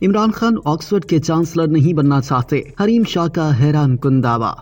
Imran Khan Oxford के chancellor नहीं बनना चाहते, हरीम शाह का हैरान कुन दावा।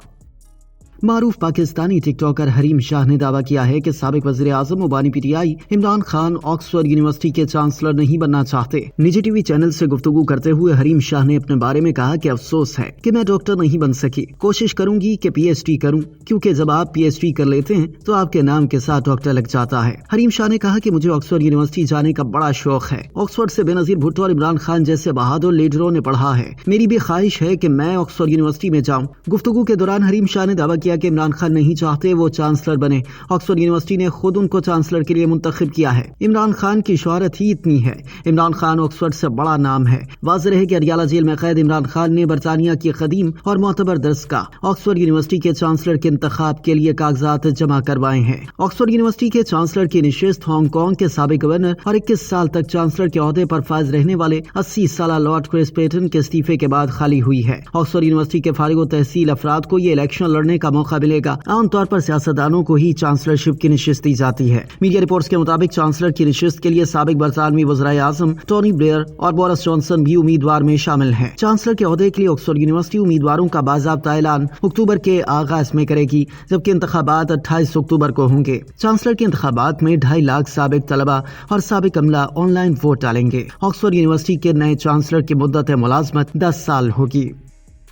मारूफ पाकिस्तानी टिकटॉकर हरीम शाह ने दावा किया है कि साबिक वज़ीर आज़म व बानी PTI Imran Khan Oxford university के चांसलर नहीं बनना चाहते। निजी टीवी चैनल से गुफ्तगू करते हुए हरीम शाह ने अपने बारे में कहा कि अफसोस है कि मैं डॉक्टर नहीं बन सकी, कोशिश करूंगी कि पीएचडी करूं, क्योंकि जब आप पीएचडी कर लेते हैं तो आपके नाम के साथ डॉक्टर लग जाता है। हरीम शाह ने कहा कि मुझे ऑक्सफोर्ड यूनिवर्सिटी जाने का बड़ा शौक है। ऑक्सफोर्ड से बेनजीर भुट्टो और इमरान खान जैसे बहादुर लीडरों ने पढ़ा है। मेरी भी ख्वाहिश है कि मैं ऑक्सफोर्ड यूनिवर्सिटी में जाऊं। गुफ्तगू के दौरान हरीम शाह ने दावा किया कि इमरान खान नहीं चाहते वो चांसलर बने। ऑक्सफोर्ड यूनिवर्सिटी ने खुद उनको चांसलर के लिए मुंतखब किया है। इमरान खान की शोहरत ही इतनी है। इमरान खान ऑक्सफोर्ड से बड़ा नाम है। वाज़ेह है कि अडियाला जेल में कैद इमरान खान ने बरतानिया की कदीम और मोतबर दरसगाह ऑक्सफोर्ड यूनिवर्सिटी के चांसलर के इंतखाब के लिए कागजात जमा करवाए हैं। ऑक्सफोर्ड यूनिवर्सिटी के चांसलर की निशिस्त हांगकांग के साबिक गवर्नर और 21 साल तक चांसलर के ओहदे पर फाइज रहने वाले 80 साल लॉर्ड क्रिस पेटन के इस्तीफे के बाद खाली हुई है। ऑक्सफोर्ड यूनिवर्सिटी के फारिग तहसील अफराद को ये इलेक्शन लड़ने का मौका मिलेगा। आमतौर पर सियासतदानों को ही चांसलरशिप की निशिस्त दी जाती है। मीडिया रिपोर्ट्स के मुताबिक चांसलर की निशिस्त के लिए साबिक बरतानवी वज़ीर आज़म टोनी ब्लेयर और बोरिस जॉनसन भी उम्मीदवार में शामिल हैं। चांसलर के ओहदे के लिए ऑक्सफोर्ड यूनिवर्सिटी उम्मीदवारों का बाज़ाब्ता ऐलान अक्टूबर के आगाज में करेगी, जबकि इंतखाबात 28 अक्टूबर को होंगे। चांसलर के इंतखाबात में 2.5 लाख साबिक तलबा और साबिक अमला ऑनलाइन वोट डालेंगे। ऑक्सफोर्ड यूनिवर्सिटी के नए चांसलर की मुद्दत मुलाजमत 10 साल होगी।